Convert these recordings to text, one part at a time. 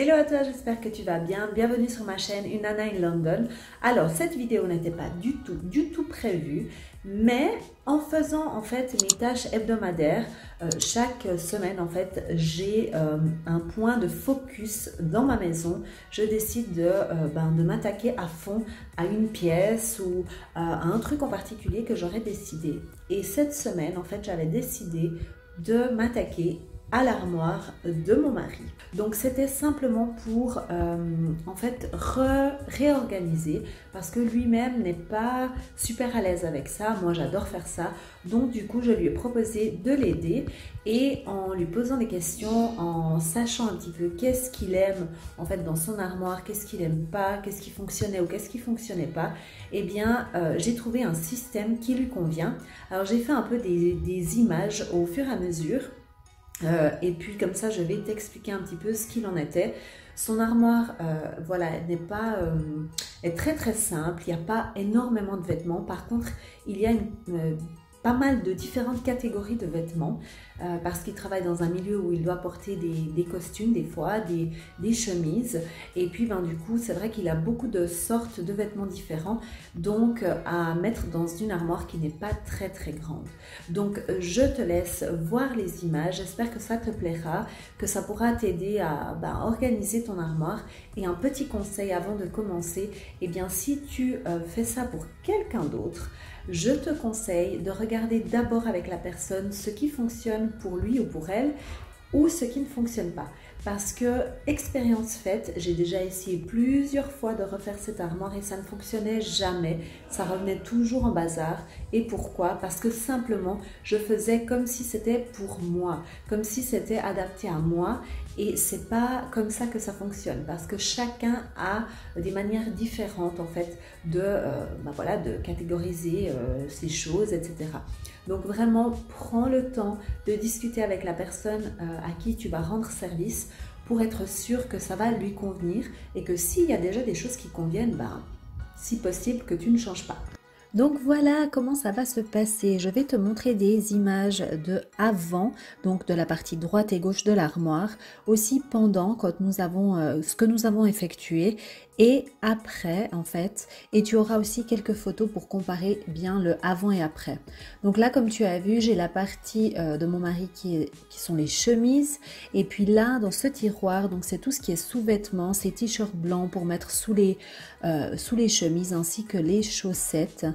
Hello à toi, j'espère que tu vas bien. Bienvenue sur ma chaîne Une Nana in London. Alors, cette vidéo n'était pas du tout prévue, mais en faisant en fait mes tâches hebdomadaires, chaque semaine en fait, j'ai un point de focus dans ma maison. Je décide de m'attaquer à fond à une pièce ou à un truc en particulier que j'aurais décidé. Et cette semaine, en fait, j'avais décidé de m'attaquer à l'armoire de mon mari. Donc c'était simplement pour en fait réorganiser parce que lui-même n'est pas super à l'aise avec ça. Moi j'adore faire ça. Donc du coup je lui ai proposé de l'aider et en lui posant des questions, en sachant un petit peu qu'est-ce qu'il aime en fait dans son armoire, qu'est-ce qu'il aime pas, qu'est-ce qui fonctionnait ou qu'est-ce qui fonctionnait pas, eh bien j'ai trouvé un système qui lui convient. Alors j'ai fait un peu des images au fur et à mesure. Et puis comme ça je vais t'expliquer un petit peu ce qu'il en était. Son armoire voilà, est très simple, il n'y a pas énormément de vêtements. Par contre il y a pas mal de différentes catégories de vêtements parce qu'il travaille dans un milieu où il doit porter des costumes des fois, des chemises, et puis du coup c'est vrai qu'il a beaucoup de sortes de vêtements différents, donc à mettre dans une armoire qui n'est pas très grande. Donc je te laisse voir les images, j'espère que ça te plaira, que ça pourra t'aider à organiser ton armoire. Et un petit conseil avant de commencer, eh bien si tu fais ça pour quelqu'un d'autre, je te conseille de regarder d'abord avec la personne ce qui fonctionne pour lui ou pour elle ou ce qui ne fonctionne pas. Parce que, expérience faite, j'ai déjà essayé plusieurs fois de refaire cette armoire et ça ne fonctionnait jamais. Ça revenait toujours en bazar. Et pourquoi? Parce que simplement, je faisais comme si c'était pour moi, comme si c'était adapté à moi. Et c'est pas comme ça que ça fonctionne, parce que chacun a des manières différentes en fait de catégoriser ces choses, etc. Donc vraiment, prends le temps de discuter avec la personne à qui tu vas rendre service pour être sûr que ça va lui convenir et que s'il y a déjà des choses qui conviennent, si possible que tu ne changes pas. Donc voilà comment ça va se passer. Je vais te montrer des images de avant, donc de la partie droite et gauche de l'armoire, aussi pendant quand nous avons ce que nous avons effectué et après en fait. Et tu auras aussi quelques photos pour comparer bien le avant et après. Donc là comme tu as vu, j'ai la partie de mon mari qui sont les chemises, et puis là dans ce tiroir, donc c'est tout ce qui est sous-vêtements, ces t-shirts blancs pour mettre sous les chemises ainsi que les chaussettes.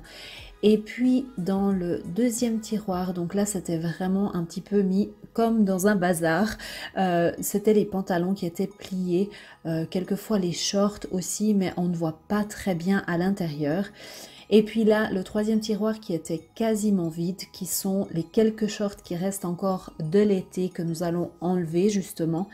Et puis dans le deuxième tiroir, donc là c'était vraiment un petit peu mis comme dans un bazar, c'était les pantalons qui étaient pliés, quelquefois les shorts aussi, mais on ne voit pas très bien à l'intérieur. Et puis là, le troisième tiroir qui était quasiment vide, qui sont les quelques shorts qui restent encore de l'été que nous allons enlever justement.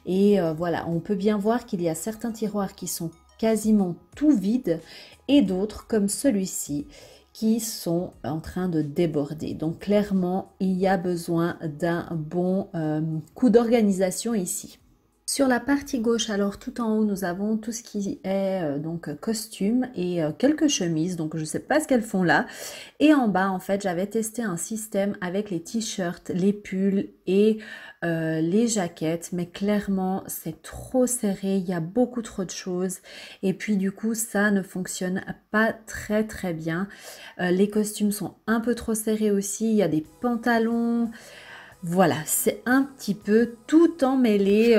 Et voilà, on peut bien voir qu'il y a certains tiroirs qui sont quasiment tout vides et d'autres comme celui-ci qui sont en train de déborder. Donc clairement, il y a besoin d'un bon coup d'organisation ici. Sur la partie gauche, alors tout en haut, nous avons tout ce qui est donc costume et quelques chemises, donc je ne sais pas ce qu'elles font là. Et en bas, en fait, j'avais testé un système avec les t-shirts, les pulls et les jaquettes, mais clairement, c'est trop serré, il y a beaucoup trop de choses. Et puis du coup, ça ne fonctionne pas très bien. Les costumes sont un peu trop serrés aussi, il y a des pantalons. Voilà, c'est un petit peu tout emmêlé,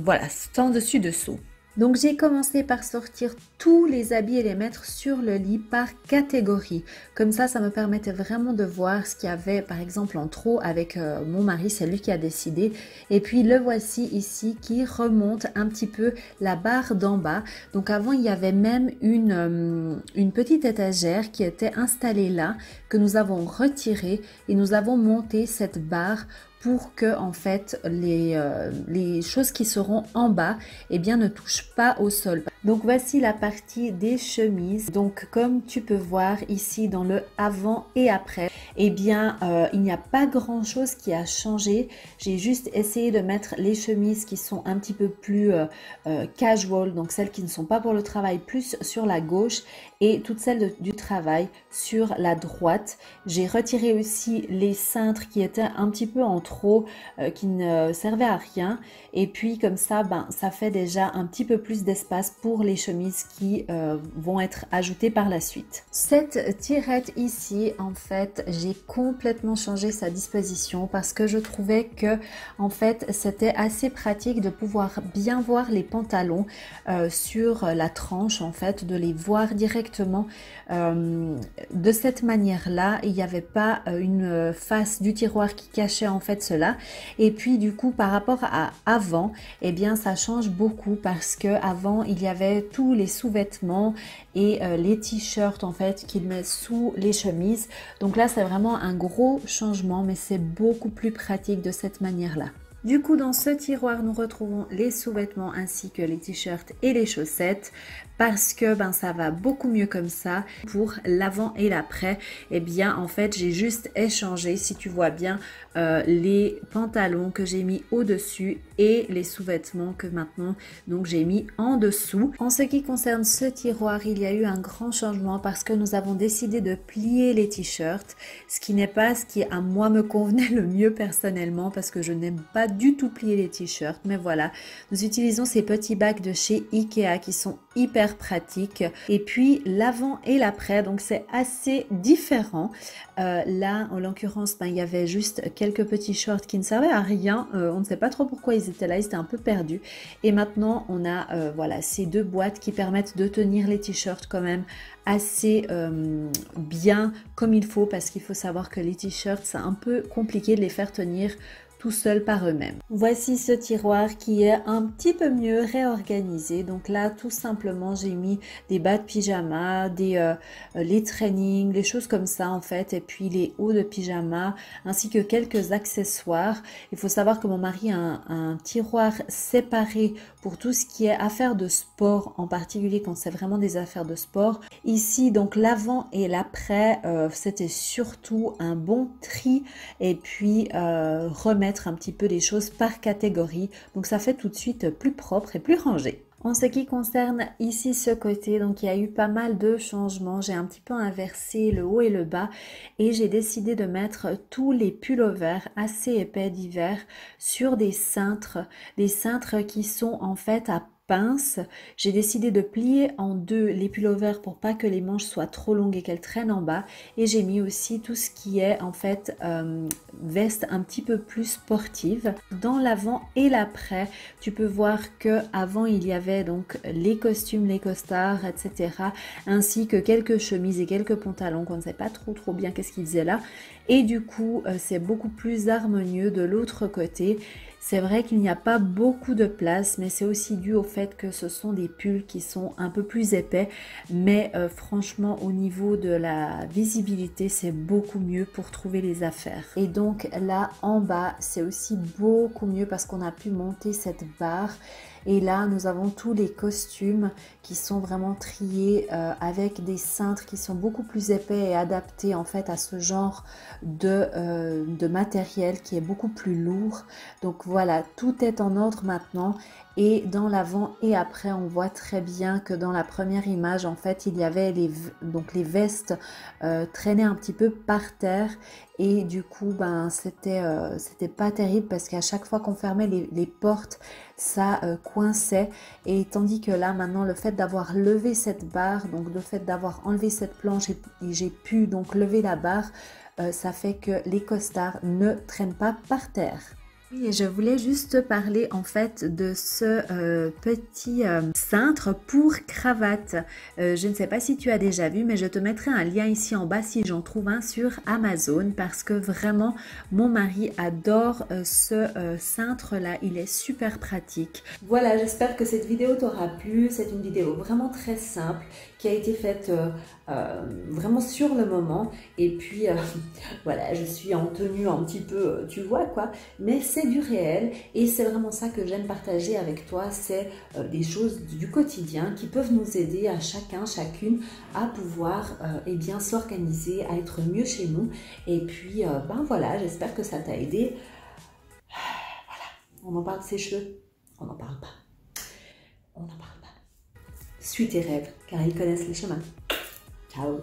voilà, sans dessus dessous. Donc j'ai commencé par sortir tous les habits et les mettre sur le lit par catégorie. Comme ça me permettait vraiment de voir ce qu'il y avait par exemple en trop avec mon mari, c'est lui qui a décidé. Et puis le voici ici qui remonte un petit peu la barre d'en bas. Donc avant il y avait même une petite étagère qui était installée là, que nous avons retirée et nous avons monté cette barre pour que en fait les choses qui seront en bas ne touchent pas au sol. Donc voici la partie des chemises. Donc comme tu peux voir ici dans le avant et après, eh bien il n'y a pas grand chose qui a changé. J'ai juste essayé de mettre les chemises qui sont un petit peu plus casual, donc celles qui ne sont pas pour le travail, plus sur la gauche, et toutes celles du travail sur la droite. J'ai retiré aussi les cintres qui étaient un petit peu en trop, qui ne servaient à rien, et puis comme ça, ça fait déjà un petit peu plus d'espace pour les chemises qui vont être ajoutées par la suite. Cette tirette ici, en fait, j'ai complètement changé sa disposition parce que je trouvais que en fait c'était assez pratique de pouvoir bien voir les pantalons sur la tranche, en fait, de les voir directement de cette manière là. Il n'y avait pas une face du tiroir qui cachait en fait cela, et puis du coup par rapport à avant, eh bien ça change beaucoup parce que avant il y avait tous les sous-vêtements et les t-shirts en fait qu'il met sous les chemises. Donc là c'est vraiment un gros changement, mais c'est beaucoup plus pratique de cette manière là. Du coup, dans ce tiroir, nous retrouvons les sous-vêtements ainsi que les t-shirts et les chaussettes parce que ça va beaucoup mieux comme ça. Pour l'avant et l'après, eh bien en fait j'ai juste échangé, si tu vois bien, les pantalons que j'ai mis au-dessus et les sous-vêtements que maintenant donc j'ai mis en dessous. En ce qui concerne ce tiroir, il y a eu un grand changement parce que nous avons décidé de plier les t-shirts, ce qui n'est pas ce qui à moi me convenait le mieux personnellement parce que je n'aime pas du tout plier les t-shirts, mais voilà, nous utilisons ces petits bacs de chez Ikea qui sont hyper pratiques. Et puis l'avant et l'après, donc c'est assez différent. Là en l'occurrence il y avait juste quelques petits shorts qui ne servaient à rien, on ne sait pas trop pourquoi ils étaient là, ils étaient un peu perdus, et maintenant on a voilà ces deux boîtes qui permettent de tenir les t-shirts quand même assez bien comme il faut, parce qu'il faut savoir que les t-shirts c'est un peu compliqué de les faire tenir tout seul par eux-mêmes. Voici ce tiroir qui est un petit peu mieux réorganisé. Donc là, tout simplement, j'ai mis des bas de pyjama, les trainings, les choses comme ça en fait, et puis les hauts de pyjama, ainsi que quelques accessoires. Il faut savoir que mon mari a un tiroir séparé pour tout ce qui est affaires de sport, en particulier quand c'est vraiment des affaires de sport. Ici, donc l'avant et l'après, c'était surtout un bon tri, et puis remettre un petit peu les choses par catégorie, donc ça fait tout de suite plus propre et plus rangé. En ce qui concerne ici ce côté, donc il y a eu pas mal de changements. J'ai un petit peu inversé le haut et le bas et j'ai décidé de mettre tous les pullovers assez épais d'hiver sur des cintres qui sont en fait à pince. J'ai décidé de plier en deux les pullovers pour pas que les manches soient trop longues et qu'elles traînent en bas, et j'ai mis aussi tout ce qui est en fait veste un petit peu plus sportive. Dans l'avant et l'après, tu peux voir que avant il y avait donc les costumes, les costards, etc., ainsi que quelques chemises et quelques pantalons qu'on ne sait pas trop bien qu'est-ce qu'ils faisaient là, et du coup c'est beaucoup plus harmonieux de l'autre côté. C'est vrai qu'il n'y a pas beaucoup de place, mais c'est aussi dû au fait que ce sont des pulls qui sont un peu plus épais, mais franchement au niveau de la visibilité c'est beaucoup mieux pour trouver les affaires. Et donc là en bas c'est aussi beaucoup mieux parce qu'on a pu monter cette barre. Et là, nous avons tous les costumes qui sont vraiment triés avec des cintres qui sont beaucoup plus épais et adaptés en fait à ce genre de matériel qui est beaucoup plus lourd. Donc voilà, tout est en ordre maintenant. Et dans l'avant et après, on voit très bien que dans la première image, en fait, il y avait les vestes traînaient un petit peu par terre. Et du coup, c'était pas terrible parce qu'à chaque fois qu'on fermait les portes, ça coinçait. Et tandis que là, maintenant, le fait d'avoir levé cette barre, donc le fait d'avoir enlevé cette planche et j'ai pu donc lever la barre, ça fait que les costards ne traînent pas par terre. Oui, et je voulais juste parler en fait de ce petit cintre pour cravate. Je ne sais pas si tu as déjà vu, mais je te mettrai un lien ici en bas si j'en trouve un sur Amazon, parce que vraiment mon mari adore ce cintre là, il est super pratique. Voilà, j'espère que cette vidéo t'aura plu. C'est une vidéo vraiment très simple qui a été faite vraiment sur le moment, et puis voilà, je suis en tenue un petit peu, tu vois quoi, mais c'est c'est du réel et c'est vraiment ça que j'aime partager avec toi, c'est des choses du quotidien qui peuvent nous aider à chacun, chacune à pouvoir eh bien s'organiser, à être mieux chez nous. Et puis ben voilà, j'espère que ça t'a aidé. Voilà, on en parle de ses cheveux, on n'en parle pas. On n'en parle pas. Suis tes rêves car ils connaissent le chemin. Ciao.